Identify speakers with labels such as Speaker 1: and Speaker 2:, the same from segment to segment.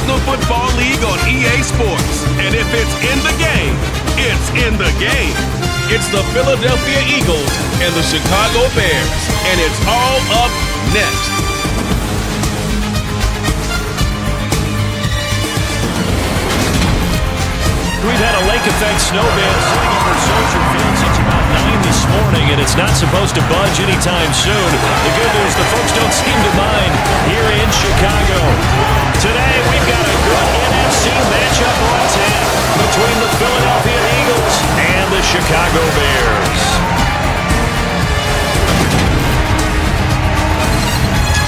Speaker 1: National Football League on EA Sports. And if it's in the game, it's in the game. It's the Philadelphia Eagles and the Chicago Bears. And it's all up next.
Speaker 2: We've had a lake effect snow band sitting over Soldier Field since about 9 this morning, and it's not supposed to budge anytime soon. The good news, the folks don't seem to mind here in Chicago. Today, we've got a good NFC matchup on tap between the Philadelphia Eagles and the Chicago Bears.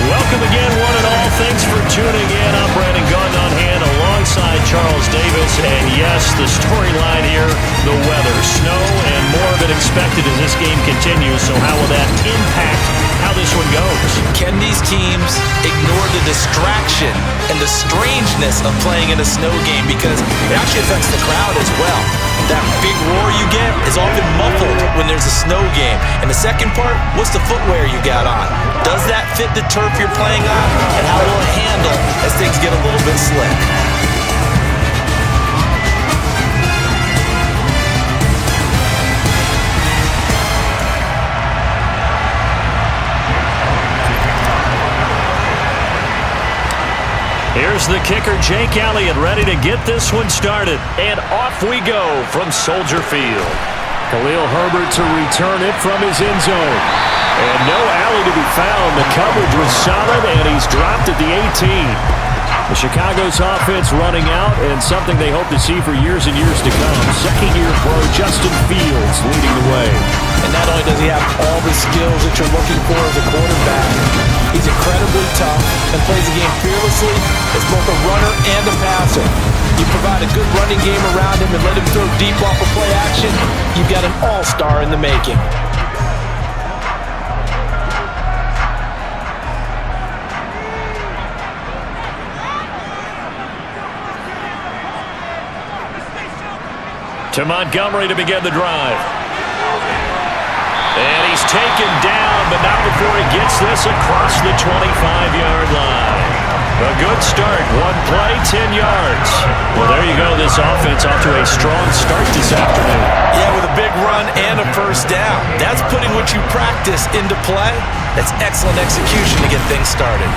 Speaker 2: Welcome again, one and all. Thanks for tuning in. I'm Brandon Gunn on hand alongside Charles Davis. And yes, the storyline here, the weather, snow, and more of it expected as this game continues. So how will that impact how this one goes?
Speaker 3: Can these teams ignore the distraction and the strangeness of playing in a snow game? Because it actually affects the crowd as well. That big roar you get is often muffled when there's a snow game. And the second part, what's the footwear you got on? Does that fit the turf you're playing on? And how will it handle as things get a little bit slick?
Speaker 2: Here's the kicker, Jake Elliott, ready to get this one started. And off we go from Soldier Field. Khalil Herbert to return it from his end zone. And no alley to be found. The coverage was solid, and he's dropped at the 18. The Chicago's offense running out, and something they hope to see for years and years to come. Second-year pro Justin Fields leading the way.
Speaker 3: And not only does he have all the skills that you're looking for as a quarterback, he's incredibly tough and plays the game fearlessly as both a runner and a passer. You provide a good running game around him and let him throw deep off of play action, you've got an all-star in the making.
Speaker 2: To Montgomery to begin the drive. And he's taken down, but not before he gets this across the 25-yard line. A good start. One play, 10 yards. Well, there you go. This offense off to a strong start this afternoon.
Speaker 3: Yeah, with a big run and a first down. That's putting what you practice into play. That's excellent execution to get things started.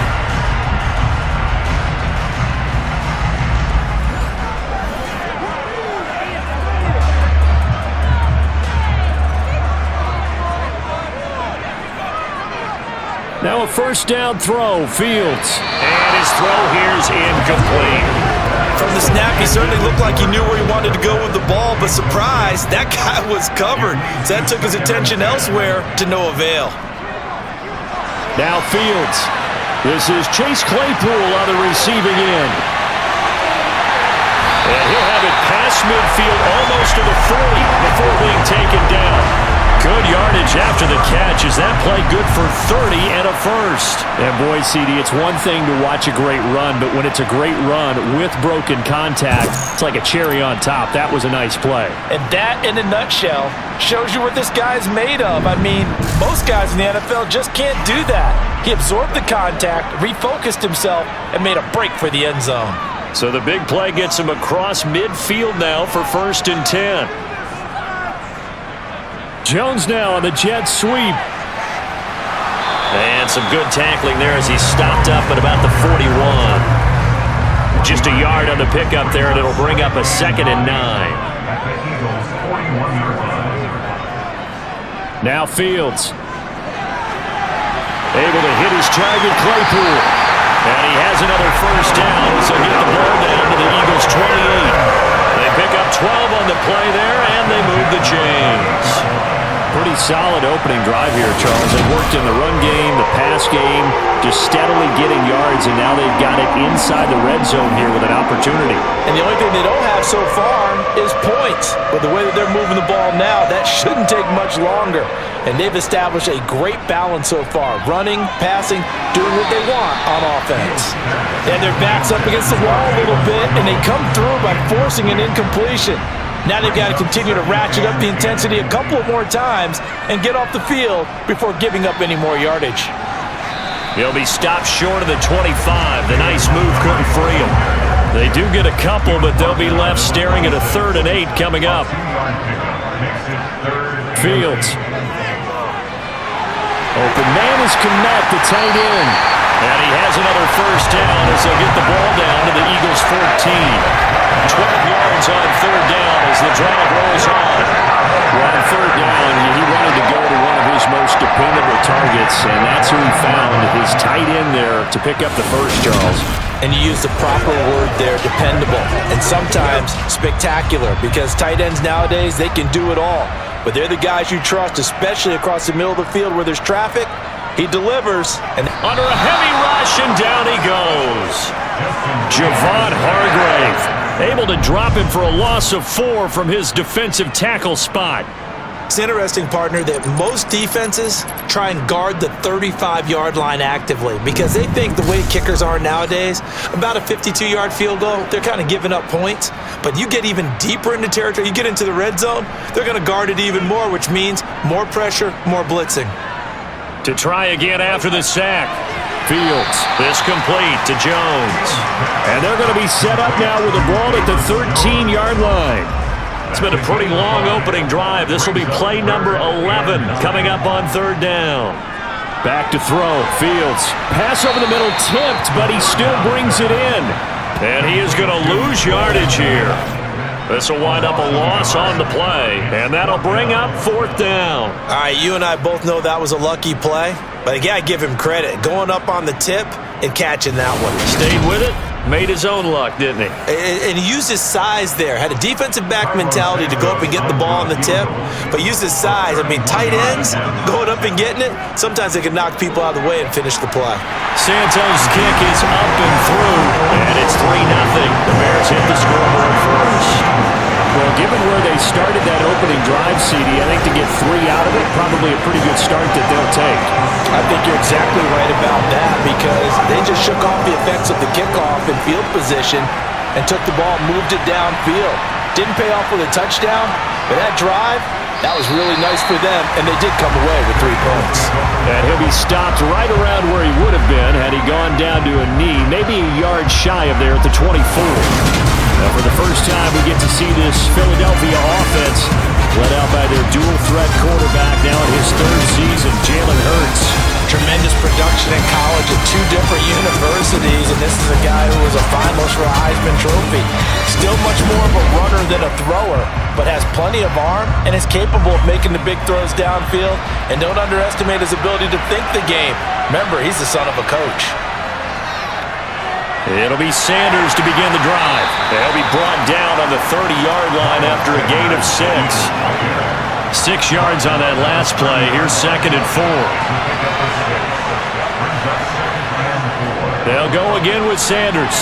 Speaker 2: Now a first down throw, Fields. And his throw here is incomplete.
Speaker 3: From the snap, he certainly looked like he knew where he wanted to go with the ball, but surprise, that guy was covered. So that took his attention elsewhere to no avail.
Speaker 2: Now Fields. This is Chase Claypool on the receiving end. And he'll have it past midfield almost to the 40 before being taken down. Good yardage after the catch. Is that play good for 30 and a first? And boy, CD, it's one thing to watch a great run, but when it's a great run with broken contact, it's like a cherry on top. That was a nice play.
Speaker 3: And that, in a nutshell, shows you what this guy's made of. I mean, most guys in the NFL just can't do that. He absorbed the contact, refocused himself, and made a break for the end zone.
Speaker 2: So the big play gets him across midfield now for 1st and 10. Jones now on the jet sweep. And some good tackling there as he's stopped up at about the 41. Just a yard on the pickup there, and it'll bring up a 2nd and 9. Now Fields. Able to hit his target, Claypool. And he has another first down, so get the ball down to the Eagles' 28. They pick up 12 on the play there, and they move the chains. Pretty solid opening drive here, Charles. They worked in the run game, the pass game, just steadily getting yards, and now they've got it inside the red zone here with an opportunity.
Speaker 3: And the only thing they don't have so far is points. But the way that they're moving the ball now, that shouldn't take much longer. And they've established a great balance so far. Running, passing, doing what they want on offense. And their back's up against the wall a little bit, and they come through by forcing an incompletion. Now they've got to continue to ratchet up the intensity a couple of more times and get off the field before giving up any more yardage.
Speaker 2: He'll be stopped short of the 25. The nice move couldn't free him. They do get a couple, but they'll be left staring at a 3rd and 8 coming up. Fields. Open man is Kmet, the tight end. And he has another first down as they'll get the ball down to the Eagles' 14. 12 yards on 3rd down as the drive rolls on. Well, on 3rd down, he wanted to go to one of his most dependable targets, and that's who he found, his tight end there, to pick up the first, Charles.
Speaker 3: And you use the proper word there, dependable, and sometimes spectacular, because tight ends nowadays, they can do it all. But they're the guys you trust, especially across the middle of the field where there's traffic. He delivers. And
Speaker 2: under a heavy rush, and down he goes. Javon Hargrave, able to drop him for a loss of 4 from his defensive tackle spot.
Speaker 3: It's interesting, partner, that most defenses try and guard the 35-yard line actively because they think the way kickers are nowadays, about a 52-yard field goal, they're kind of giving up points. But you get even deeper into territory, you get into the red zone, they're going to guard it even more, which means more pressure, more blitzing.
Speaker 2: To try again after the sack. Fields, this complete to Jones. And they're going to be set up now with the ball at the 13-yard line. It's been a pretty long opening drive. This will be play number 11 coming up on 3rd down. Back to throw. Fields. Pass over the middle tipped, but he still brings it in. And he is going to lose yardage here. This will wind up a loss on the play, and that'll bring up 4th down.
Speaker 3: All right, you and I both know that was a lucky play, but I got to give him credit. Going up on the tip and catching that one.
Speaker 2: Stayed with it. Made his own luck, didn't he?
Speaker 3: And he used his size there. Had a defensive back mentality to go up and get the ball on the tip, but used his size. I mean, tight ends going up and getting it, sometimes they can knock people out of the way and finish the play.
Speaker 2: Santos' kick is up and through, and it's 3-0. The Bears hit the scoreboard first. Well, given where they started that opening drive, CD, I think to get 3 out of it, probably a pretty good start that they'll take.
Speaker 3: I think you're exactly right about that because they just shook off the effects of the kickoff in field position and took the ball, moved it downfield. Didn't pay off with a touchdown, but that drive, that was really nice for them, and they did come away with 3 points.
Speaker 2: And he'll be stopped right around where he would have been had he gone down to a knee, maybe a yard shy of there at the 24. Now for the first time, we get to see this Philadelphia offense led out by their dual-threat quarterback now in his 3rd season, Jalen Hurts.
Speaker 3: Tremendous production in college at 2 different universities, and this is a guy who was a finalist for a Heisman Trophy. Still much more of a runner than a thrower, but has plenty of arm and is capable of making the big throws downfield. And don't underestimate his ability to think the game. Remember, he's the son of a coach.
Speaker 2: It'll be Sanders to begin the drive. They'll be brought down on the 30-yard line after a gain of 6. 6 yards on that last play. Here's 2nd and 4. They'll go again with Sanders.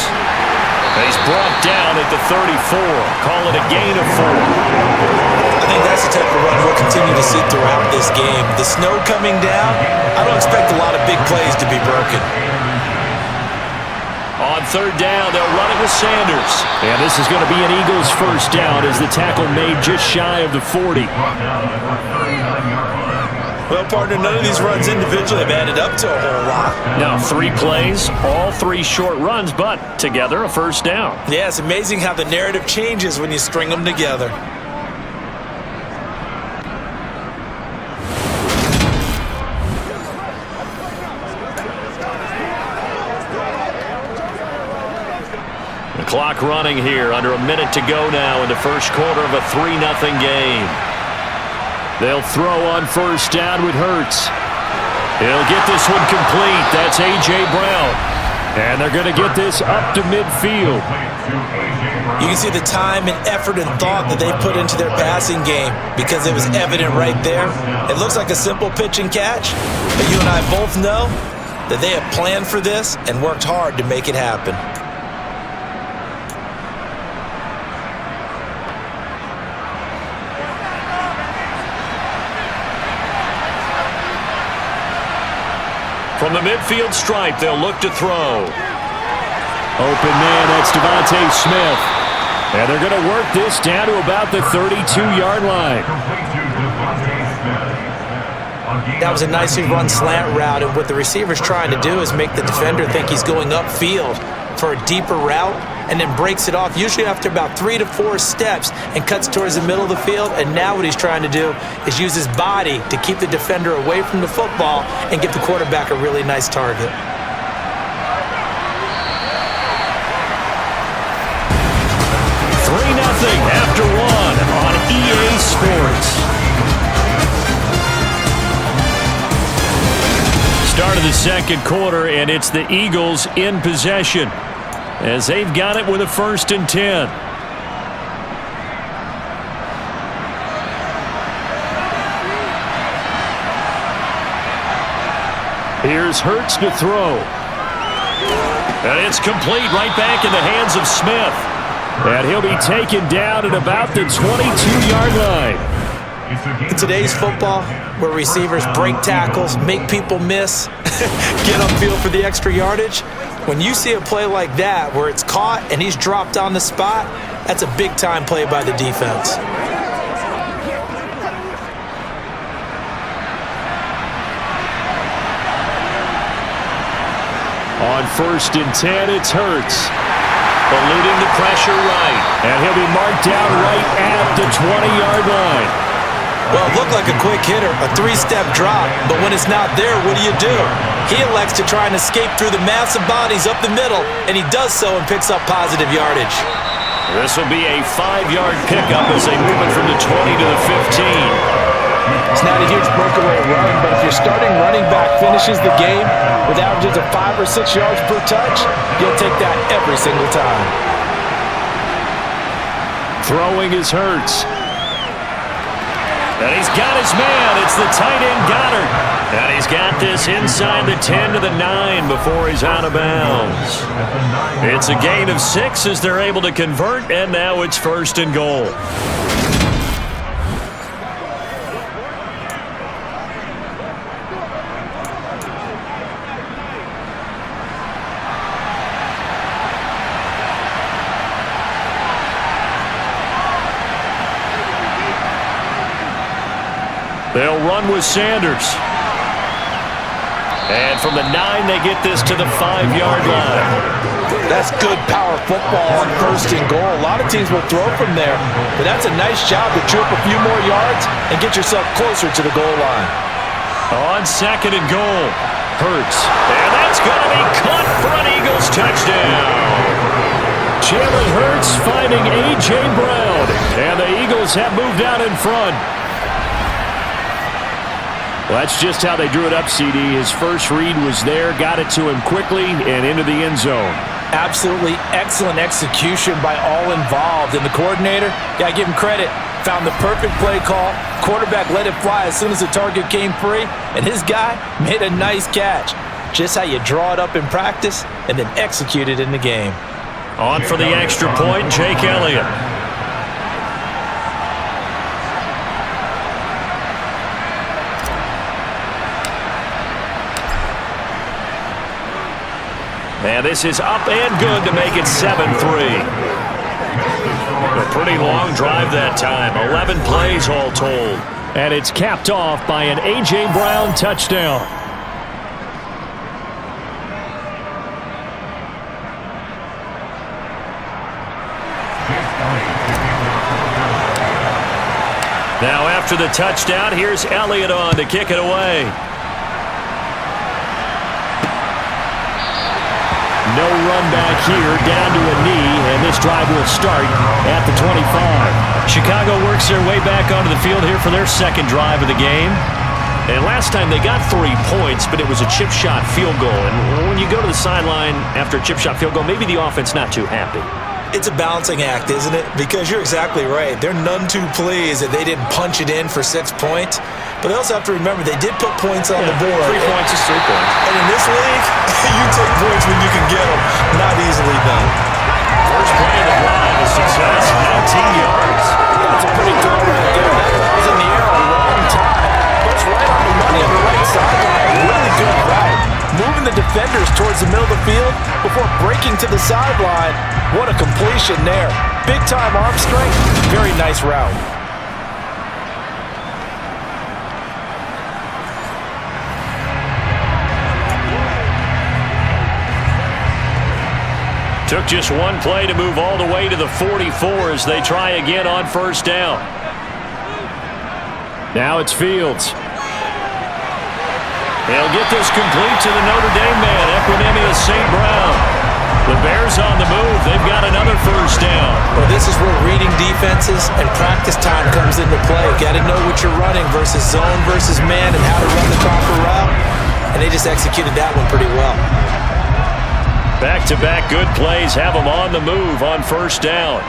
Speaker 2: He's brought down at the 34. Call it a gain of 4.
Speaker 3: I think that's the type of run we'll continue to see throughout this game. The snow coming down, I don't expect a lot of big plays to be broken.
Speaker 2: On 3rd down, they'll run it with Sanders. And this is going to be an Eagles first down as the tackle made just shy of the 40.
Speaker 3: Well, partner, none of these runs individually have added up to a whole lot.
Speaker 2: Now 3 plays, all 3 short runs, but together a first down.
Speaker 3: Yeah, it's amazing how the narrative changes when you string them together.
Speaker 2: Clock running here, under a minute to go now in the first quarter of a 3-0 game. They'll throw on first down with Hurts. He'll get this one complete. That's A.J. Brown. And they're going to get this up to midfield.
Speaker 3: You can see the time and effort and thought that they put into their passing game because it was evident right there. It looks like a simple pitch and catch, but you and I both know that they have planned for this and worked hard to make it happen.
Speaker 2: From the midfield stripe, they'll look to throw. Open man, that's Devontae Smith. And they're going to work this down to about the 32-yard line.
Speaker 3: That was a nicely run slant route, and what the receiver's trying to do is make the defender think he's going upfield for a deeper route, and then breaks it off, usually after about 3 to 4 steps, and cuts towards the middle of the field. And now what he's trying to do is use his body to keep the defender away from the football and give the quarterback a really nice target.
Speaker 2: After one on EA Sports. Start of the second quarter, and it's the Eagles in possession as they've got it with a 1st and 10. Here's Hurts to throw. And it's complete right back in the hands of Smith. And he'll be taken down at about the 22-yard line.
Speaker 3: In today's football, where receivers break tackles, make people miss, get upfield for the extra yardage, when you see a play like that where it's caught and he's dropped on the spot, that's a big-time play by the defense.
Speaker 2: On 1st and 10, it's Hurts. Eluding the pressure right. And he'll be marked down right at the 20-yard line.
Speaker 3: Well, it looked like a quick hitter, a 3-step drop, but when it's not there, what do? He elects to try and escape through the massive bodies up the middle, and he does so and picks up positive yardage.
Speaker 2: This will be a 5-yard pickup as they move it from the 20 to the 15.
Speaker 3: It's not a huge breakaway run, but if your starting running back finishes the game with averages of 5 or 6 yards per touch, you'll take that every single time.
Speaker 2: Throwing is Hurts. And he's got his man. It's the tight end Goddard. And he's got this inside the 10 to the 9 before he's out of bounds. It's a gain of 6 as they're able to convert, and now it's 1st and goal. They'll run with Sanders. And from the 9, they get this to the 5-yard line.
Speaker 3: That's good power football on 1st and goal. A lot of teams will throw from there, but that's a nice job to chew up a few more yards and get yourself closer to the goal line.
Speaker 2: On 2nd and goal, Hurts. And that's going to be caught for an Eagles touchdown. Jalen Hurts finding A.J. Brown. And the Eagles have moved out in front. Well, that's just how they drew it up, CD. His first read was there, got it to him quickly, and into the end zone.
Speaker 3: Absolutely excellent execution by all involved. And the coordinator, got to give him credit, found the perfect play call. Quarterback let it fly as soon as the target came free, and his guy made a nice catch. Just how you draw it up in practice and then execute it in the game.
Speaker 2: On for the extra point, Jake Elliott. And this is up and good to make it 7-3. A pretty long drive that time. 11 plays all told. And it's capped off by an A.J. Brown touchdown. Now after the touchdown, here's Elliott on to kick it away. No run back here, down to a knee, and this drive will start at the 25. Chicago works their way back onto the field here for their second drive of the game. And last time they got 3 points, but it was a chip shot field goal. And when you go to the sideline after a chip shot field goal, maybe the offense not too happy.
Speaker 3: It's a balancing act, isn't it? Because you're exactly right. They're none too pleased that they didn't punch it in for 6 points. But they also have to remember they did put points on the board.
Speaker 2: 3 points is 3 points.
Speaker 3: And in this league, you take points when you can get them. Not easily done.
Speaker 2: First play of the drive is success, 19 yards.
Speaker 3: That's a pretty throw right there. That ball was in the air a long time. Goes right on the money on the right sideline. Really good route. Moving the defenders towards the middle of the field before breaking to the sideline. What a completion there. Big-time arm strength. Very nice route.
Speaker 2: To Took just one play to move all the way to the 44 as they try again on first down. Now it's Fields. They'll get this complete to the Notre Dame man, Equanimeous St. Brown. The Bears on the move. They've got another first down.
Speaker 3: Well, this is where reading defenses and practice time comes into play. Got to know what you're running versus zone versus man and how to run the proper route. And they just executed that one pretty well.
Speaker 2: Back-to-back good plays have them on the move on first down.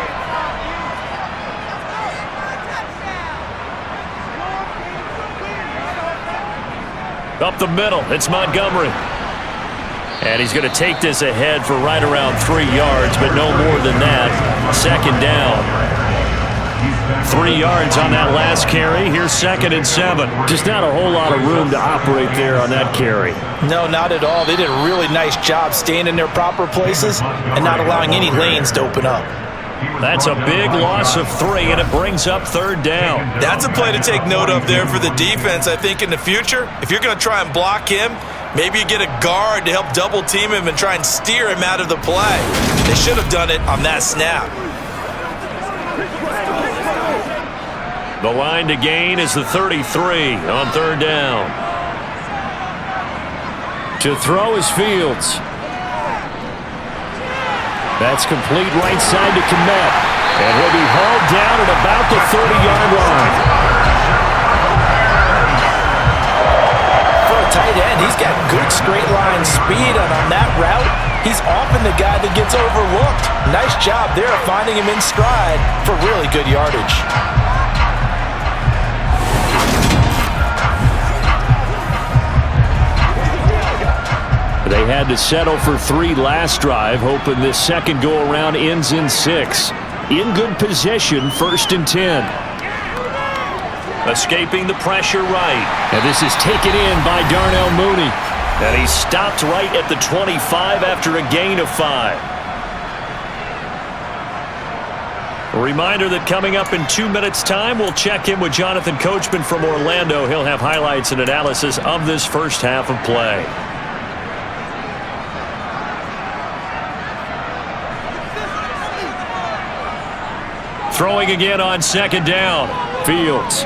Speaker 2: Up the middle, it's Montgomery. And he's going to take this ahead for right around 3 yards, but no more than that. Second down. 3 yards on that last carry. Here's 2nd and 7. Just not a whole lot of room to operate there on that carry.
Speaker 3: No, not at all. They did a really nice job staying in their proper places and not allowing any lanes to open up.
Speaker 2: That's a big loss of 3, and it brings up 3rd down.
Speaker 3: That's a play to take note of there for the defense, I think, in the future. If you're going to try and block him, maybe you get a guard to help double team him and try and steer him out of the play. They should have done it on that snap.
Speaker 2: The line to gain is the 33 on 3rd down. To throw is Fields. That's complete right side to Kmet. And he'll be hauled down at about the 30-yard line.
Speaker 3: For a tight end, he's got good straight line speed, and on that route, he's often the guy that gets overlooked. Nice job there finding him in stride for really good yardage.
Speaker 2: They had to settle for 3 last drive, hoping this second go-around ends in 6. In good position, 1st and 10. Escaping the pressure right. And this is taken in by Darnell Mooney. And he's stopped right at the 25 after a gain of 5. A reminder that coming up in 2 minutes' time, we'll check in with Jonathan Coachman from Orlando. He'll have highlights and analysis of this first half of play. Throwing again on 2nd down. Fields.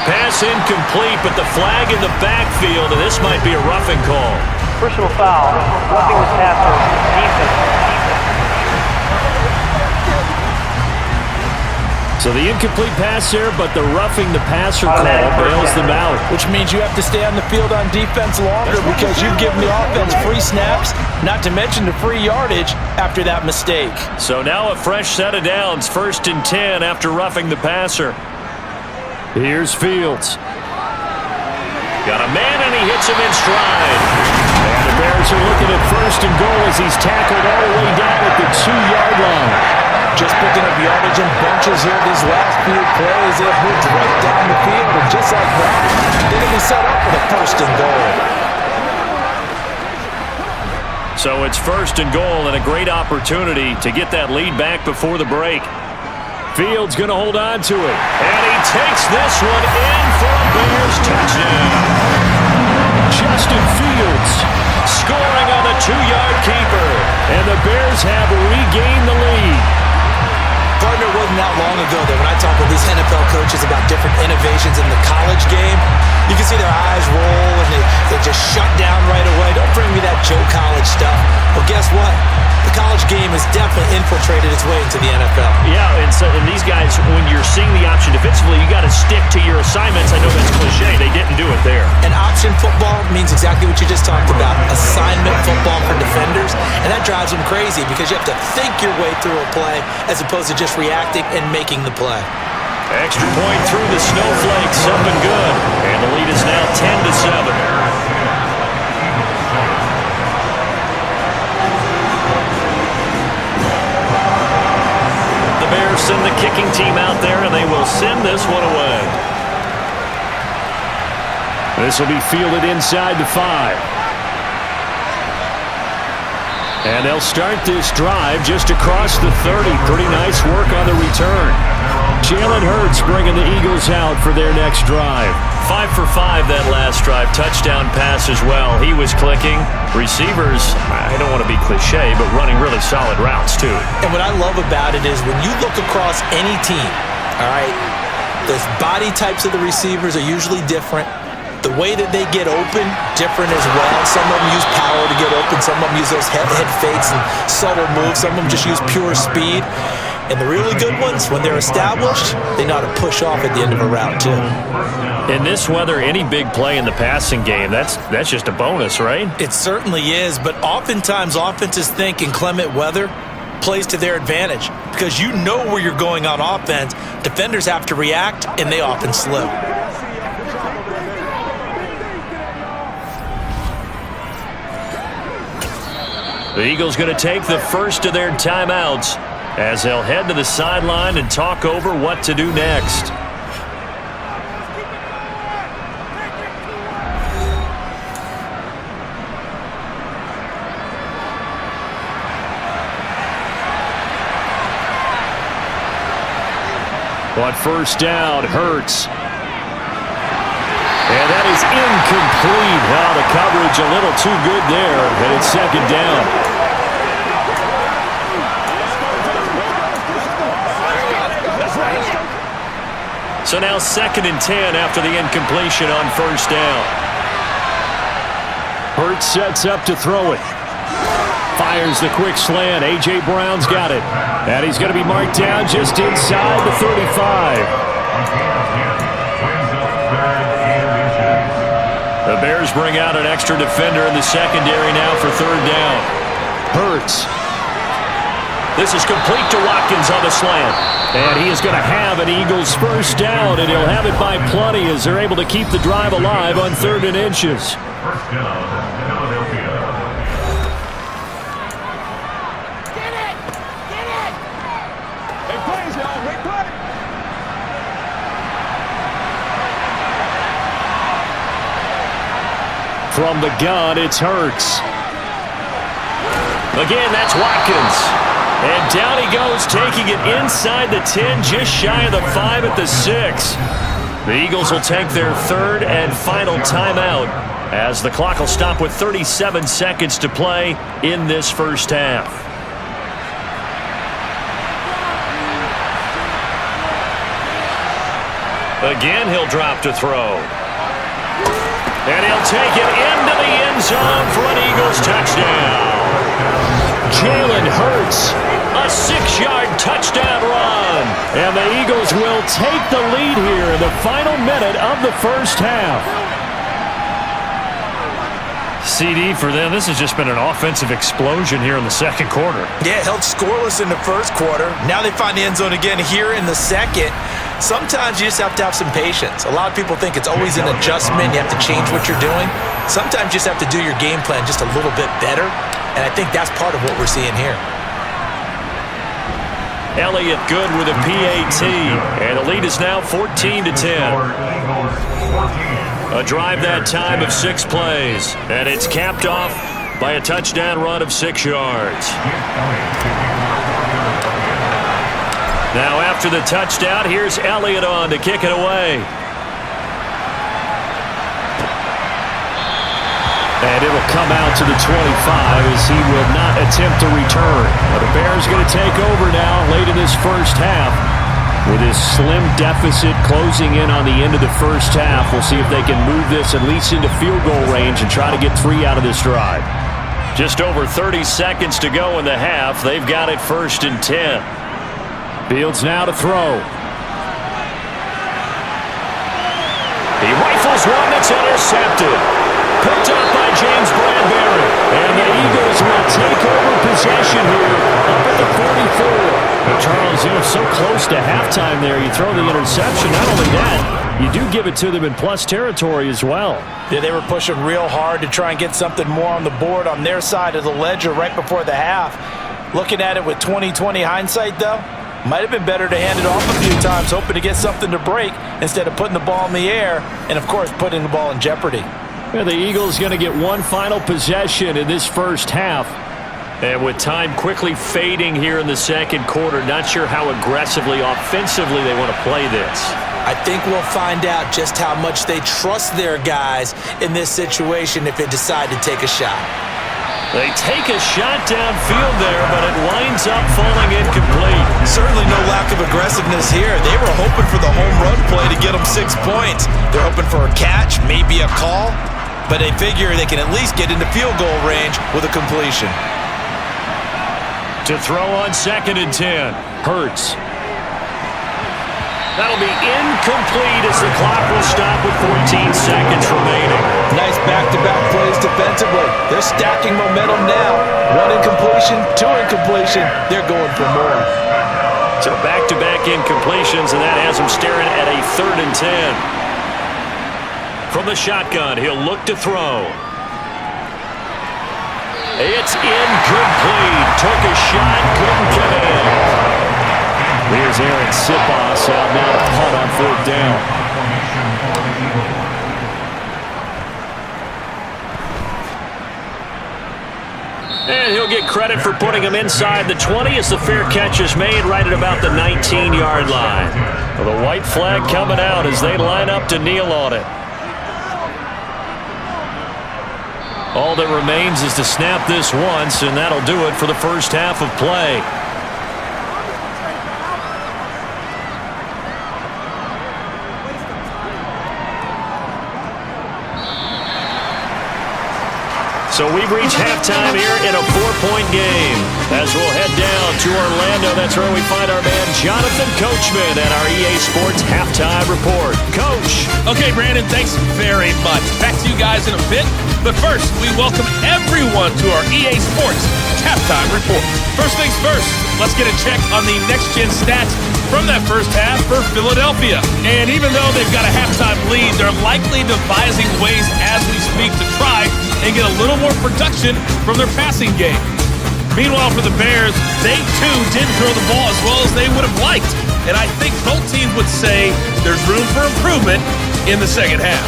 Speaker 2: Pass incomplete, but the flag in the backfield, and this might be a roughing call.
Speaker 4: Personal foul. Roughing the passer. Defense.
Speaker 2: So the incomplete pass there, but the roughing the passer call bails them out.
Speaker 3: Which means you have to stay on the field on defense longer because you've given the offense free snaps, not to mention the free yardage after that mistake.
Speaker 2: So now a fresh set of downs, 1st and 10 after roughing the passer. Here's Fields. Got a man and he hits him in stride. And the Bears are looking at 1st and goal as he's tackled all the way down at the 2-yard line.
Speaker 3: Just picking up yardage in bunches here these last few plays. They've moved right down the field, and just like that, they're going to be set up for the 1st and goal.
Speaker 2: So it's 1st and goal and a great opportunity to get that lead back before the break. Fields going to hold on to it. And he takes this one in for a Bears touchdown. Justin Fields scoring on the 2-yard keeper. And the Bears have regained the lead.
Speaker 3: Partner, wasn't that long ago that when I talk with these NFL coaches about different innovations in the college game, you can see their eyes roll and they just shut down right away. Don't bring me that Joe College stuff. Well, guess what? The college game has definitely infiltrated its way into the NFL.
Speaker 2: Yeah, and these guys, when you're seeing the option defensively, you got to stick to your assignments. I know that's cliche. They didn't do it there.
Speaker 3: And option football means exactly what you just talked about, assignment football for defenders, and that drives them crazy because you have to think your way through a play as opposed to just reacting and making the play.
Speaker 2: Extra point through the snowflakes, up and good. And the lead is now 10-7. Send the kicking team out there, and they will send this one away. This will be fielded inside the 5. And they'll start this drive just across the 30. Pretty nice work on the return. Jalen Hurts bringing the Eagles out for their next drive. 5 for 5 that last drive. Touchdown pass as well. He was clicking. Receivers, I don't want to be cliche, but running really solid routes too.
Speaker 3: And what I love about it is when you look across any team, all right, the body types of the receivers are usually different. The way that they get open, different as well. Some of them use power to get open. Some of them use those head fakes and subtle moves. Some of them just use pure speed. And the really good ones, when they're established, they know how to push off at the end of a route, too.
Speaker 2: In this weather, any big play in the passing game, that's just a bonus, right?
Speaker 3: It certainly is, but oftentimes offenses think inclement weather plays to their advantage because you know where you're going on offense. Defenders have to react, and they often slip.
Speaker 2: The Eagles going to take the first of their timeouts as they'll head to the sideline and talk over what to do next. On first down, Hurts. And that is incomplete. Well, the coverage a little too good there, and it's second down. So now 2nd and 10 after the incompletion on first down. Hurts sets up to throw it. Fires the quick slant. A.J. Brown's got it. And he's going to be marked down just inside the 35. The Bears bring out an extra defender in the secondary now for third down. Hurts. This is complete to Watkins on the slant. And he is going to have an Eagles first down, and he'll have it by plenty as they're able to keep the drive alive on 3rd and inches.
Speaker 5: First down, Philadelphia.
Speaker 2: From the gun, it's Hurts. Again, that's Watkins. And down he goes, taking it inside the 10, just shy of the 5 at the 6. The Eagles will take their 3rd and final timeout as the clock will stop with 37 seconds to play in this first half. Again, he'll drop to throw. And he'll take it into the end zone for an Eagles touchdown. Jalen Hurts, a 6-yard touchdown run. And the Eagles will take the lead here in the final minute of the first half. CD for them, this has just been an offensive explosion here in the second quarter.
Speaker 3: Yeah, held scoreless in the first quarter. Now they find the end zone again here in the second. Sometimes you just have to have some patience. A lot of people think it's always an adjustment. You have to change what you're doing. Sometimes you just have to do your game plan just a little bit better. And I think that's part of what we're seeing here.
Speaker 2: Elliott good with a PAT. And the lead is now 14-10. A drive that time of 6 plays. And it's capped off by a touchdown run of 6 yards. Now after the touchdown, here's Elliott on to kick it away. And it'll come out to the 25 as he will not attempt to return. But the Bears going to take over now late in this first half. With his slim deficit closing in on the end of the first half, we'll see if they can move this at least into field goal range and try to get 3 out of this drive. Just over 30 seconds to go in the half. They've got it 1st and 10. Fields now to throw. He rifles one that's intercepted. Picked up by James Bradbury. And the Eagles will take over possession here up at the 44. Charles, you know, so close to halftime there. You throw the interception. Not only that, you do give it to them in plus territory as well.
Speaker 3: Yeah, they were pushing real hard to try and get something more on the board on their side of the ledger right before the half. Looking at it with 20/20 hindsight, though, might have been better to hand it off a few times, hoping to get something to break instead of putting the ball in the air and, of course, putting the ball in jeopardy.
Speaker 2: Yeah, the Eagles going to get one final possession in this first half. And with time quickly fading here in the second quarter, not sure how aggressively, offensively they want to play this.
Speaker 3: I think we'll find out just how much they trust their guys in this situation if they decide to take a shot.
Speaker 2: They take a shot downfield there, but it winds up falling incomplete.
Speaker 3: Certainly no lack of aggressiveness here. They were hoping for the home run play to get them 6 points. They're hoping for a catch, maybe a call, but they figure they can at least get into field goal range with a completion.
Speaker 2: To throw on 2nd and 10, Hurts. That'll be incomplete as the clock will stop with 14 seconds remaining.
Speaker 3: Nice back-to-back plays defensively. They're stacking momentum now. 1 incompletion, 2 incompletion. They're going for more.
Speaker 2: So back-to-back incompletions, and that has them staring at a 3rd and 10. From the shotgun, he'll look to throw. It's incomplete. Took a shot, couldn't get it in. Here's Aaron Sipos out now to punt on 4th down. And he'll get credit for putting him inside the 20 as the fair catch is made right at about the 19-yard line. Well, the white flag coming out as they line up to kneel on it. All that remains is to snap this once, and that'll do it for the first half of play. So we've reached halftime here in a 4-point game. As we'll head down to Orlando, that's where we find our man Jonathan Coachman at our EA Sports Halftime Report. Coach.
Speaker 1: Okay, Brandon, thanks very much. Back to you guys in a bit. But first, we welcome everyone to our EA Sports Halftime Report. First things first, let's get a check on the next-gen stats from that first half for Philadelphia. And even though they've got a halftime lead, they're likely devising ways as we speak to try and get a little more production from their passing game. Meanwhile, for the Bears, they too didn't throw the ball as well as they would have liked. And I think both teams would say there's room for improvement in the second half.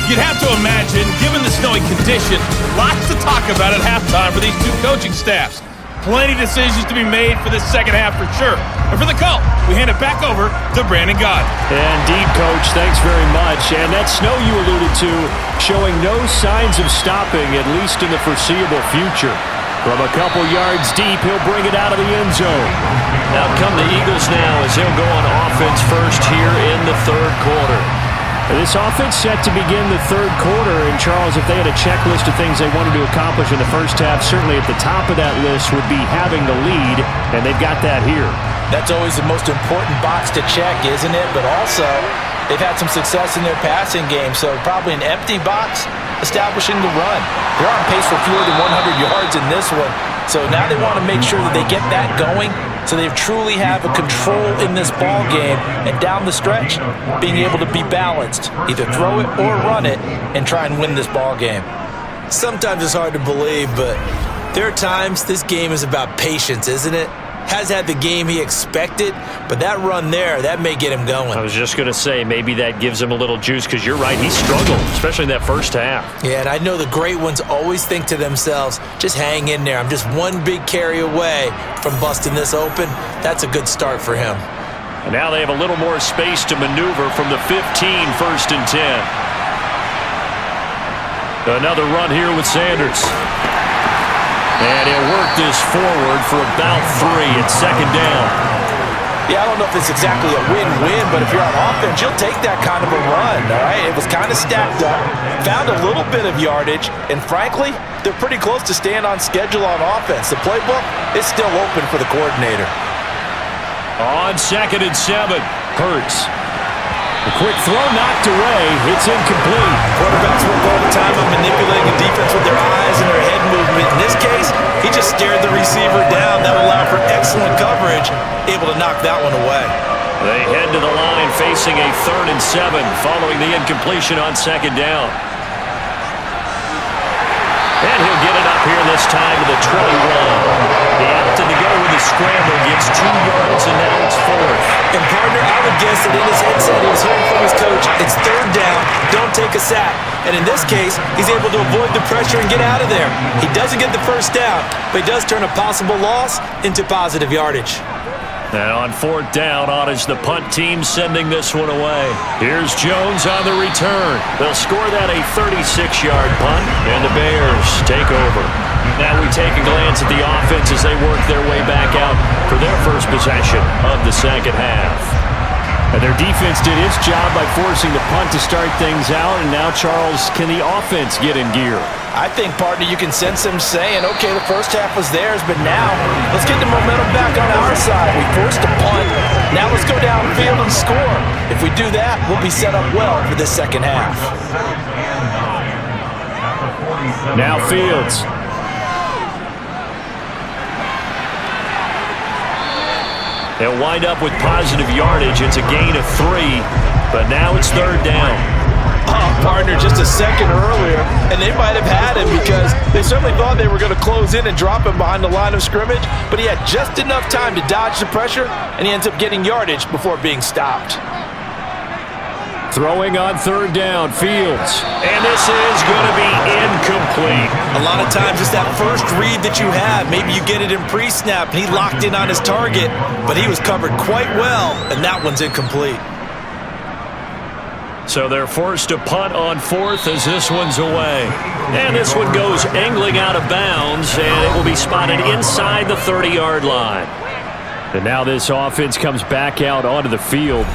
Speaker 1: You'd have to imagine, given the snowy condition, lots to talk about at halftime for these two coaching staffs. Plenty of decisions to be made for this second half for sure. And for the call, we hand it back over to Brandon Gaudin.
Speaker 2: Indeed, Coach. Thanks very much. And that snow you alluded to showing no signs of stopping, at least in the foreseeable future. From a couple yards deep, he'll bring it out of the end zone. Now come the Eagles now as they'll go on offense first here in the 3rd quarter. This offense set to begin the 3rd quarter, and Charles, if they had a checklist of things they wanted to accomplish in the first half, certainly at the top of that list would be having the lead, and they've got that here.
Speaker 3: That's always the most important box to check, isn't it? But also, they've had some success in their passing game, so probably an empty box establishing the run. They're on pace for fewer than 100 yards in this one, so now they want to make sure that they get that going so they truly have a control in this ball game and down the stretch, being able to be balanced, either throw it or run it and try and win this ball game. Sometimes it's hard to believe, but there are times this game is about patience, isn't it? Has had the game he expected, but that run there, that may get him going.
Speaker 2: I was just going to say, maybe that gives him a little juice, because you're right, he struggled, especially in that first half.
Speaker 3: Yeah, and I know the great ones always think to themselves, just hang in there. I'm just one big carry away from busting this open. That's a good start for him.
Speaker 2: And now they have a little more space to maneuver from the 15, 1st and 10. Another run here with Sanders. And he'll work this forward for about 3 at 2nd down.
Speaker 3: Yeah, I don't know if it's exactly a win-win, but if you're on offense, you'll take that kind of a run, all right? It was kind of stacked up, found a little bit of yardage, and frankly, they're pretty close to staying on schedule on offense. The playbook is still open for the coordinator.
Speaker 2: On 2nd and 7, Hurts. A quick throw knocked away. It's incomplete.
Speaker 3: Quarterbacks work all the time on manipulating the defense with their eyes and their head movement. In this case, he just stared the receiver down. That allowed for excellent coverage, able to knock that one away.
Speaker 2: They head to the line facing a 3rd and 7 following the incompletion on 2nd down. And he'll get it up here this time to the 21. He opted to go with the scramble, gets 2 yards, and now it's 4th.
Speaker 3: And partner, I would guess that in his headset he was hearing from his coach, it's 3rd down, don't take a sack. And in this case, he's able to avoid the pressure and get out of there. He doesn't get the first down, but he does turn a possible loss into positive yardage.
Speaker 2: And on fourth down, on is the punt team sending this one away. Here's Jones on the return. They'll score that a 36-yard punt, and the Bears take over. Now we take a glance at the offense as they work their way back out for their first possession of the second half.
Speaker 6: And their defense did its job by forcing the punt to start things out, and now, Charles, can the offense get in gear?
Speaker 3: I think, partner, you can sense them saying, okay, the first half was theirs, but now let's get the momentum back on our side. We forced a punt. Now let's go downfield and score. If we do that, we'll be set up well for the second half.
Speaker 6: Now Fields.
Speaker 2: They'll wind up with positive yardage. It's a gain of 3, but now it's third down.
Speaker 3: Partner, just a second earlier, and they might have had him because they certainly thought they were going to close in and drop him behind the line of scrimmage, but he had just enough time to dodge the pressure, and he ends up getting yardage before being stopped.
Speaker 6: Throwing on third down, Fields.
Speaker 2: And this is going to be incomplete.
Speaker 3: A lot of times it's that first read that you have. Maybe you get it in pre-snap, and he locked in on his target, but he was covered quite well, and that one's incomplete.
Speaker 2: So they're forced to punt on fourth as this one's away. And this one goes angling out of bounds, and it will be spotted inside the 30-yard line.
Speaker 6: And now this offense comes back out onto the field.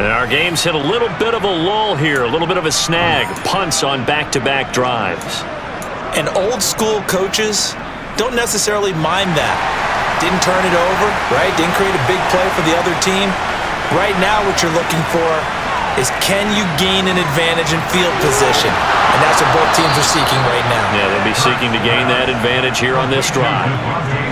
Speaker 2: And our game's hit a little bit of a lull here, a little bit of a snag. Punts on back-to-back drives.
Speaker 3: And old-school coaches don't necessarily mind that. Didn't turn it over, right? Didn't create a big play for the other team. Right now what you're looking for is can you gain an advantage in field position? And that's what both teams are seeking right now.
Speaker 2: Yeah, they'll be seeking to gain that advantage here on this drive.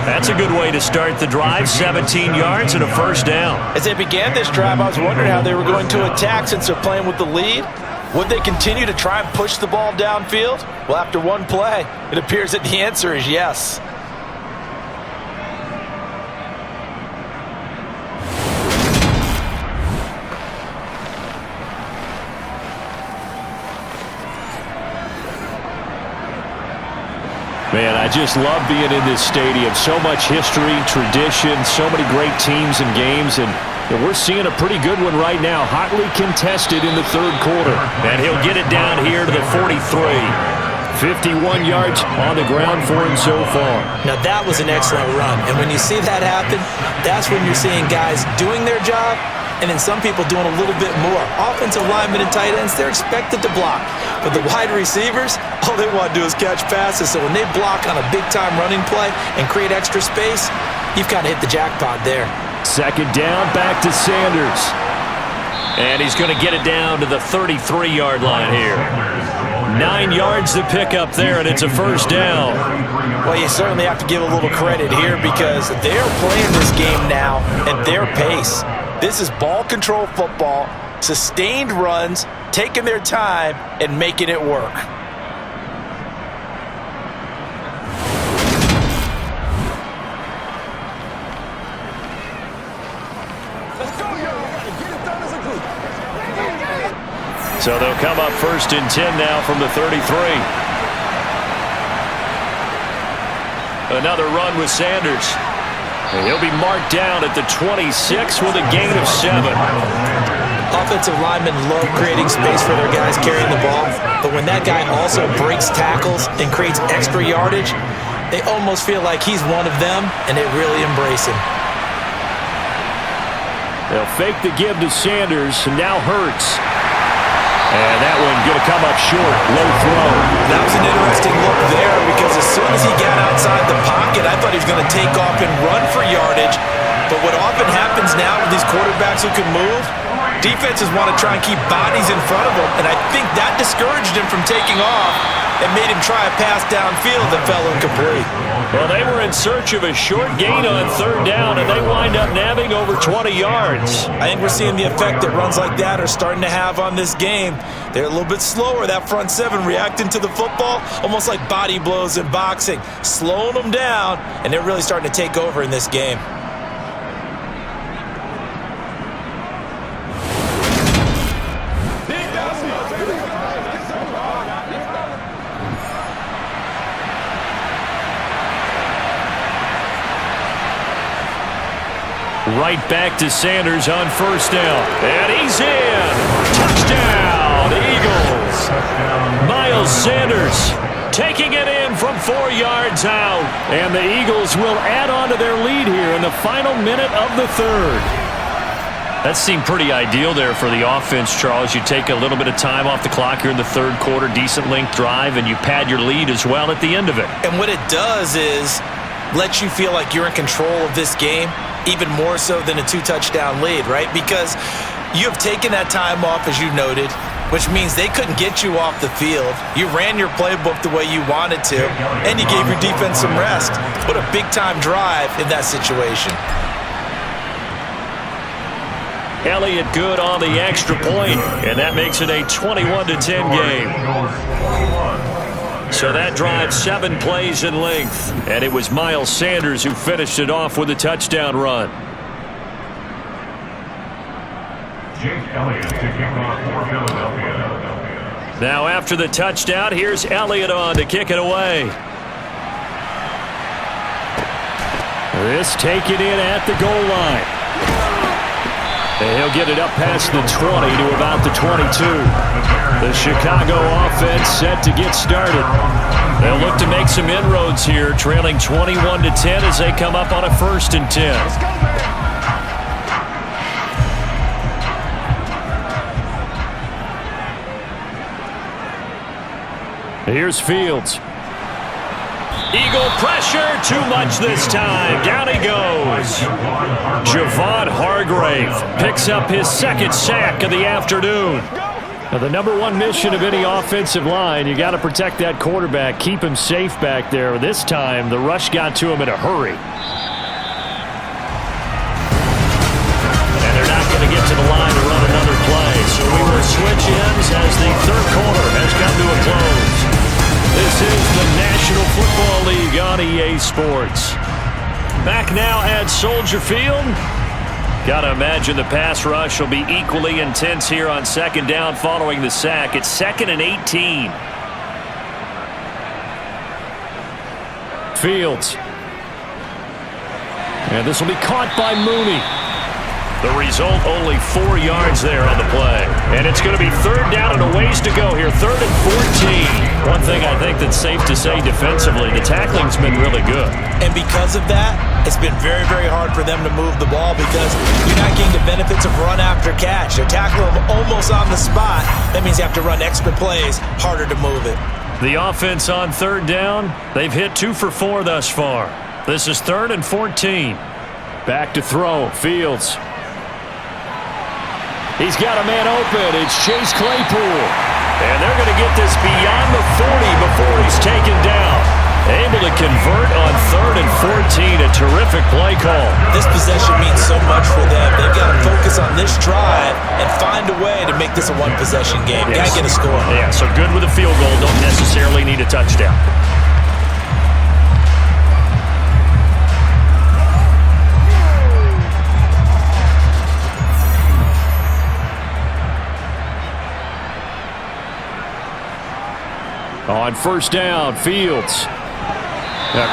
Speaker 2: That's a good way to start the drive, 17 yards and a first down.
Speaker 3: As they began this drive, I was wondering how they were going to attack since they're playing with the lead. Would they continue to try and push the ball downfield? Well, after one play, it appears that the answer is yes.
Speaker 6: Man, I just love being in this stadium. So much history, tradition, so many great teams and games, and we're seeing a pretty good one right now, hotly contested in the third quarter.
Speaker 2: And he'll get it down here to the 43.
Speaker 6: 51 yards on the ground for him so far.
Speaker 3: Now that was an excellent run, and when you see that happen, that's when you're seeing guys doing their job, and then some people doing a little bit more. Offensive linemen and tight ends, they're expected to block. But the wide receivers, all they want to do is catch passes. So when they block on a big-time running play and create extra space, you've kind of hit the jackpot there.
Speaker 6: Second down, back to Sanders.
Speaker 2: And he's going to get it down to the 33-yard line here. 9 yards to pick up there, and it's a first down.
Speaker 3: Well, you certainly have to give a little credit here because they're playing this game now at their pace. This is ball control football, sustained runs, taking their time, and making it work.
Speaker 2: So they'll come up first and 10 now from the 33. Another run with Sanders. And he'll be marked down at the 26 with a gain of 7.
Speaker 3: Offensive linemen love creating space for their guys carrying the ball, but when that guy also breaks tackles and creates extra yardage, they almost feel like he's one of them, and they really embrace him.
Speaker 6: They'll fake the give to Sanders, and now Hurts. And that one going to come up short, low throw.
Speaker 3: That was an interesting look there because as soon as he got outside the pocket, I thought he was going to take off and run for yardage. But what often happens now with these quarterbacks who can move, defenses want to try and keep bodies in front of them, and I think that discouraged him from taking off and made him try a pass downfield that fell incomplete.
Speaker 2: Well, they were in search of a short gain on third down, and they wind up nabbing over 20 yards.
Speaker 3: I think we're seeing the effect that runs like that are starting to have on this game. They're a little bit slower, that front seven, reacting to the football, almost like body blows in boxing, slowing them down, and they're really starting to take over in this game.
Speaker 2: Right back to Sanders on first down. And he's in. Touchdown, Eagles. Miles Sanders taking it in from 4 yards out. And the Eagles will add on to their lead here in the final minute of the third. That seemed pretty ideal there for the offense, Charles. You take a little bit of time off the clock here in the third quarter, decent length drive, and you pad your lead as well at the end of it.
Speaker 3: And what it does is let you feel like you're in control of this game, even more so than a 2-touchdown lead, right? Because you have taken that time off, as you noted, which means they couldn't get you off the field. You ran your playbook the way you wanted to, and you gave your defense some rest. What a big-time drive in that situation.
Speaker 2: Elliott good on the extra point, and that makes it a 21-10 game. So that drive 7 plays in length, and it was Miles Sanders who finished it off with a touchdown run.
Speaker 5: Jake Elliott to kick off for Philadelphia.
Speaker 2: Now after the touchdown, here's Elliott on to kick it away. This taken in at the goal line. And he'll get it up past the 20 to about the 22. The Chicago offense set to get started. They'll look to make some inroads here, trailing 21-10 as they come up on a 1st and 10. Here's Fields. Eagle pressure, too much this time. Down he goes. Javon Hargrave picks up his 2nd sack of the afternoon. Now, the #1 mission of any offensive line, you got to protect that quarterback, keep him safe back there. This time, the rush got to him in a hurry. And they're not going to get to the line to run another play. So we will switch ends as the third quarter has come to a close. This is the National Football League on EA Sports. Back now at Soldier Field. Got to imagine the pass rush will be equally intense here on 2nd down following the sack. It's 2nd and 18. Fields. And this will be caught by Mooney. The result, only 4 yards there on the play. And it's going to be 3rd down and a ways to go here. 3rd and 14. One thing I think that's safe to say defensively, the tackling's been really good.
Speaker 3: And because of that, it's been very, very hard for them to move the ball because you're not getting the benefits of run after catch. They're tackling them almost on the spot. That means you have to run extra plays, harder to move it.
Speaker 2: The offense on 3rd down, they've hit 2 for 4 thus far. This is 3rd and 14. Back to throw, Fields. He's got a man open. It's Chase Claypool. And they're going to get this beyond the 40 before he's taken down. Able to convert on 3rd and 14. A terrific play call.
Speaker 3: This possession means so much for them. They've got to focus on this drive and find a way to make this a one-possession game.
Speaker 2: Yes.
Speaker 3: Got to get a score.
Speaker 2: Yeah, so good with a field goal. Don't necessarily need a touchdown. On 1st down, Fields. A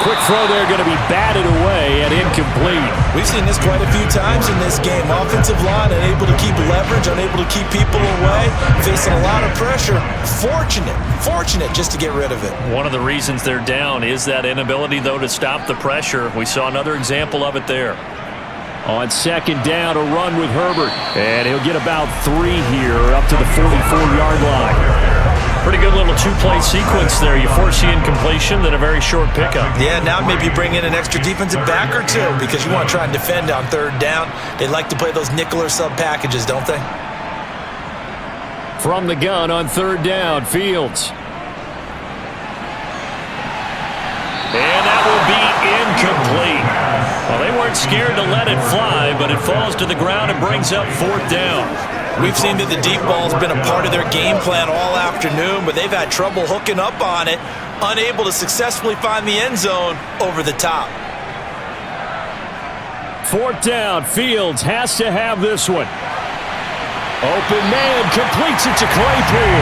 Speaker 2: quick throw there going to be batted away and incomplete.
Speaker 3: We've seen this quite a few times in this game. Offensive line unable to keep leverage, unable to keep people away, facing a lot of pressure. Fortunate just to get rid of it.
Speaker 2: One of the reasons they're down is that inability, though, to stop the pressure. We saw another example of it there. On 2nd down, a run with Herbert. And he'll get about 3 here up to the 44-yard line. Pretty good little 2-play sequence there. You force the incompletion, then a very short pickup.
Speaker 3: Yeah, now maybe bring in an extra defensive back or 2 because you want to try and defend on 3rd down. They like to play those nickel or sub packages, don't they?
Speaker 2: From the gun on 3rd down, Fields. And that will be incomplete. Well, they weren't scared to let it fly, but it falls to the ground and brings up 4th down.
Speaker 3: We've seen that the deep ball's been a part of their game plan all afternoon, but they've had trouble hooking up on it, unable to successfully find the end zone over the top.
Speaker 2: 4th down, Fields has to have this one. Open man completes it to Claypool.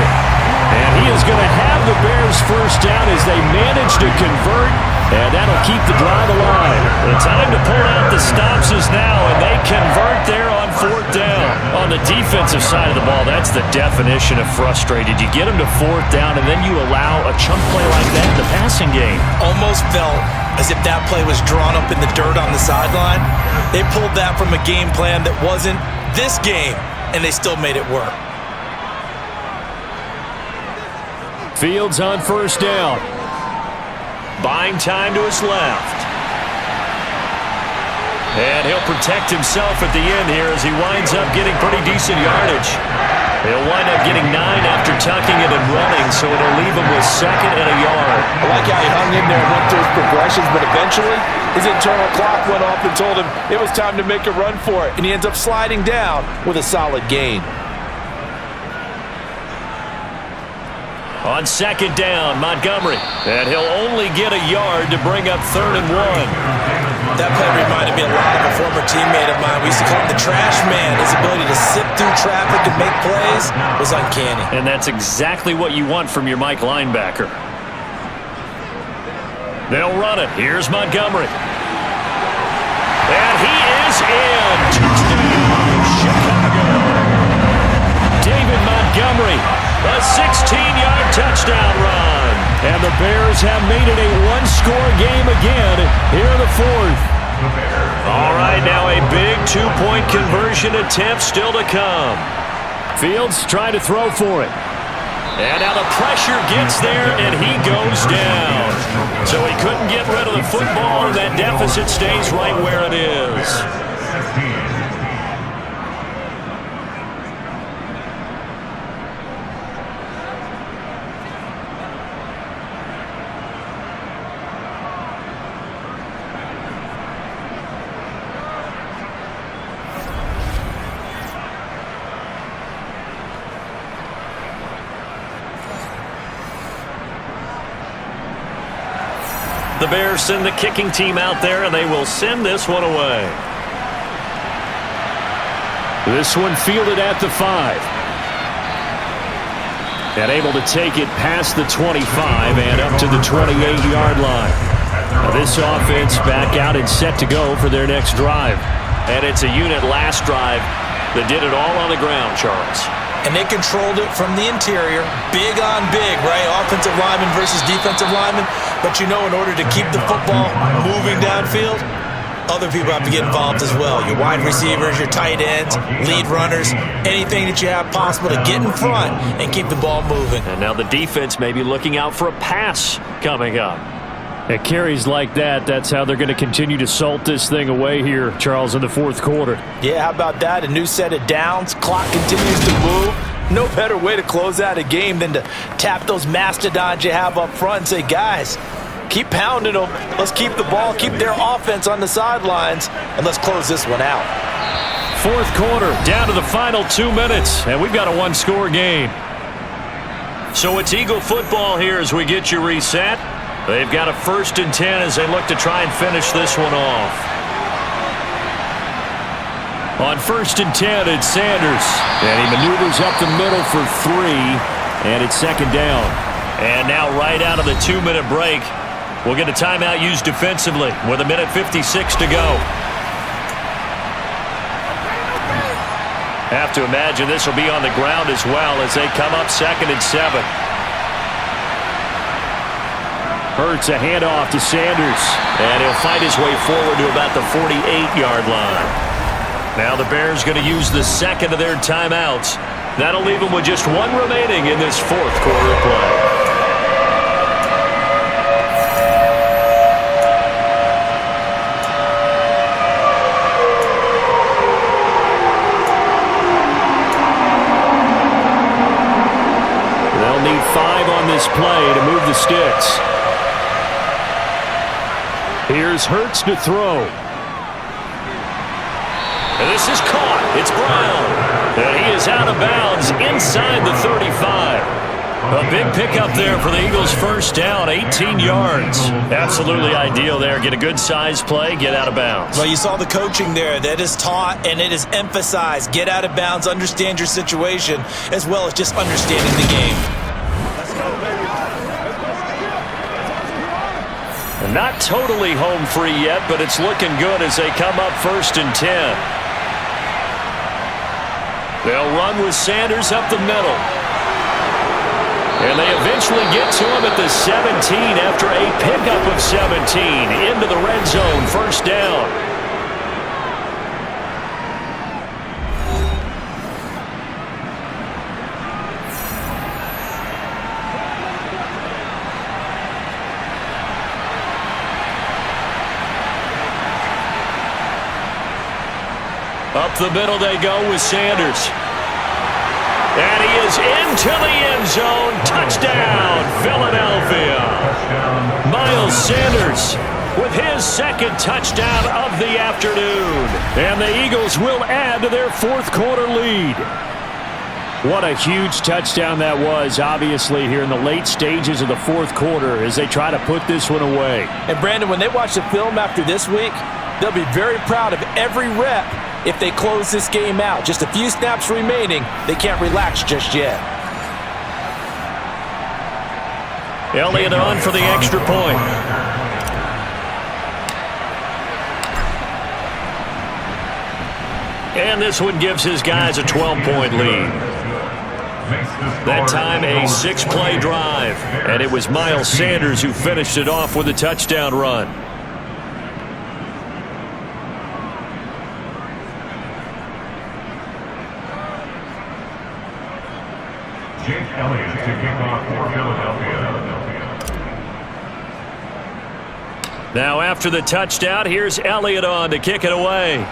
Speaker 2: And he is going to have the Bears 1st down as they manage to convert And that'll keep the drive alive. The time to pull out the stops is now, and they convert there on 4th down. On the defensive side of the ball, that's the definition of frustrated. You get them to 4th down, and then you allow a chunk play like that in the passing game.
Speaker 3: Almost felt as if that play was drawn up in the dirt on the sideline. They pulled that from a game plan that wasn't this game, and they still made it work.
Speaker 2: Fields on 1st down. Buying time to his left. And he'll protect himself at the end here as he winds up getting pretty decent yardage. He'll wind up getting 9 after tucking it and running, so it'll leave him with 2nd and a yard.
Speaker 3: I like how he hung in there and went through his progressions, but eventually his internal clock went off and told him it was time to make a run for it, and he ends up sliding down with a solid gain.
Speaker 2: On 2nd down, Montgomery. And he'll only get a yard to bring up 3rd and 1.
Speaker 3: That play reminded me a lot of a former teammate of mine. We used to call him the trash man. His ability to sift through traffic and make plays was uncanny.
Speaker 2: And that's exactly what you want from your Mike linebacker. They'll run it. Here's Montgomery. And he is in. Touchdown, Chicago. David Montgomery. A 16-yard touchdown run. And the Bears have made it a one-score game again here in the 4th. All right, now a big two-point conversion attempt still to come. Fields trying to throw for it. And now the pressure gets there, and he goes down. So he couldn't get rid of the football, and that deficit stays right where it is. The Bears send the kicking team out there, and they will send this one away. This one fielded at the 5. And able to take it past the 25 and up to the 28-yard line. Now this offense back out and set to go for their next drive. And it's a unit last drive that did it all on the ground, Charles.
Speaker 3: And they controlled it from the interior. Big on big, right? Offensive lineman versus defensive lineman. But you know, in order to keep the football moving downfield, other people have to get involved as well. Your wide receivers, your tight ends, lead runners, anything that you have possible to get in front and keep the ball moving.
Speaker 2: And now the defense may be looking out for a pass coming up. At carries like that, that's how they're going to continue to salt this thing away here, Charles, in the 4th quarter.
Speaker 3: Yeah, how about that? A new set of downs. Clock continues to move. No better way to close out a game than to tap those mastodons you have up front and say, guys, keep pounding them. Let's keep the ball, keep their offense on the sidelines, and let's close this one out.
Speaker 2: 4th quarter, down to the final 2 minutes, and we've got a one-score game. So it's Eagle football here as we get you reset. They've got a 1st and 10 as they look to try and finish this one off. On 1st and 10, it's Sanders. And he maneuvers up the middle for 3. And it's 2nd down. And now right out of the 2-minute break, we'll get a timeout used defensively with 1:56 to go. Have to imagine this will be on the ground as well as they come up 2nd and 7. Hurts a handoff to Sanders. And he'll fight his way forward to about the 48-yard line. Now the Bears going to use the 2nd of their timeouts. That'll leave them with just 1 remaining in this 4th quarter play. They'll need 5 on this play to move the sticks. Here's Hurts to throw. And this is caught. It's Brown. And he is out of bounds inside the 35. A big pickup there for the Eagles' 1st down, 18 yards. Absolutely ideal there. Get a good size play, get out of bounds.
Speaker 3: Well, you saw the coaching there. That is taught and it is emphasized. Get out of bounds, understand your situation, as well as just understanding the game.
Speaker 2: And Not totally home free yet, but it's looking good as they come up 1st and 10. They'll run with Sanders up the middle. And they eventually get to him at the 17 after a pickup of 17 into the red zone, 1st down. Up the middle they go with Sanders. And he is into the end zone. Touchdown, Philadelphia. Miles Sanders with his 2nd touchdown of the afternoon. And the Eagles will add to their 4th quarter lead. What a huge touchdown that was, obviously, here in the late stages of the 4th quarter as they try to put this one away.
Speaker 3: And, Brandon, when they watch the film after this week, they'll be very proud of every rep. If they close this game out, just a few snaps remaining, they can't relax just yet.
Speaker 2: Elliott on for the extra point. And this one gives his guys a 12-point lead. That time a 6-play drive. And it was Miles Sanders who finished it off with a touchdown run.
Speaker 5: Jake Elliott to kick off for Philadelphia.
Speaker 2: Now after the touchdown, here's Elliott on to kick it away.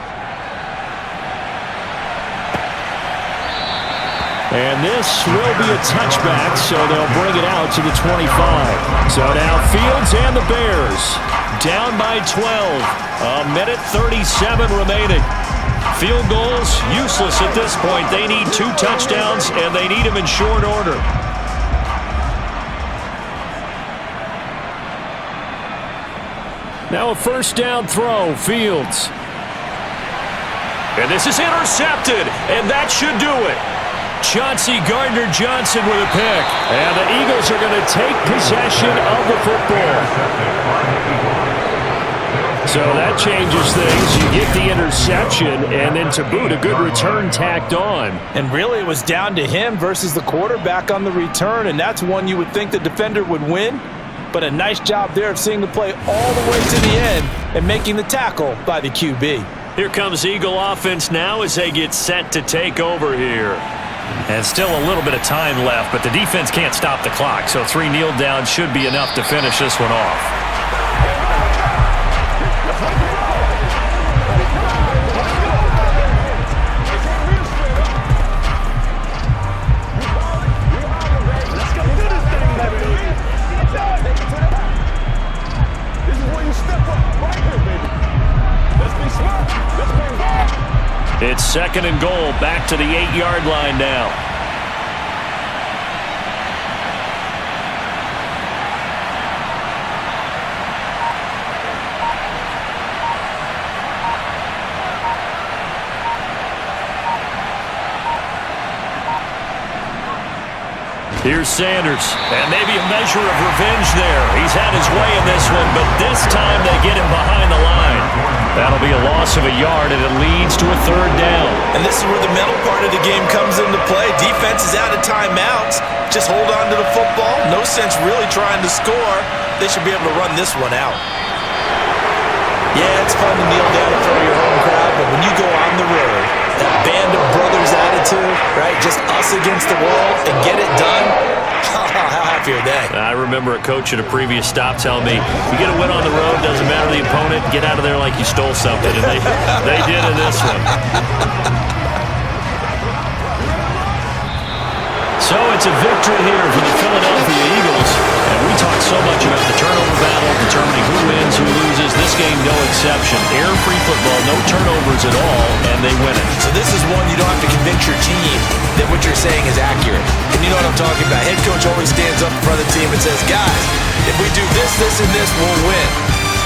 Speaker 6: And this will be a touchback, so they'll bring it out to the 25. So now Fields and the Bears
Speaker 2: Down by 12. A minute 37 remaining. Field goals useless at this point. They need 2 touchdowns, and they need them in short order.
Speaker 6: Now a 1st down throw, Fields.
Speaker 2: And this is intercepted, and that should do it. Chauncey Gardner-Johnson with a pick. And the Eagles are going to take possession of the football. So that changes things. You get the interception, and then to boot, a good return tacked on.
Speaker 3: And really, it was down to him versus the quarterback on the return, and that's one you would think the defender would win. But a nice job there of seeing the play all the way to the end and making the tackle by the QB.
Speaker 2: Here comes Eagle offense now as they get set to take over here. And still a little bit of time left, but the defense can't stop the clock, so 3 kneel downs should be enough to finish this one off. It's 2nd and goal, back to the 8-yard line now. Here's Sanders, and maybe a measure of revenge there. He's had his way in this one, but this time they get him behind the line. That'll be a loss of a yard, and it leads to a 3rd down.
Speaker 3: And this is where the mental part of the game comes into play. Defense is out of timeouts. Just hold on to the football. No sense really trying to score. They should be able to run this one out. Yeah, it's fun to kneel down in front of your home crowd, but when you go on the road, that band of brothers attitude, right? Just us against the world and get it done. How happy are they?
Speaker 2: I remember a coach at a previous stop telling me, you get a win on the road, doesn't matter the opponent, get out of there like you stole something. And they did in this one. So it's a victory here for the Philadelphia Eagles. And we talked so much about the turnover battle, determining who wins, who loses. This game, no exception. Error-free football, no turnovers at all, and they win it.
Speaker 3: So this is one you don't have to convince your team that what you're saying is accurate. And you know what I'm talking about. Head coach always stands up in front of the team and says, guys, if we do this, this, and this, we'll win.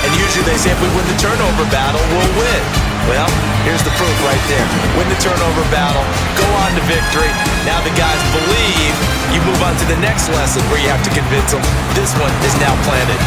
Speaker 3: And usually they say if we win the turnover battle, we'll win. Well, here's the proof right there. Win the turnover battle, go on to victory. Now the guys believe. You move on to the next lesson where you have to convince them this one is now planted.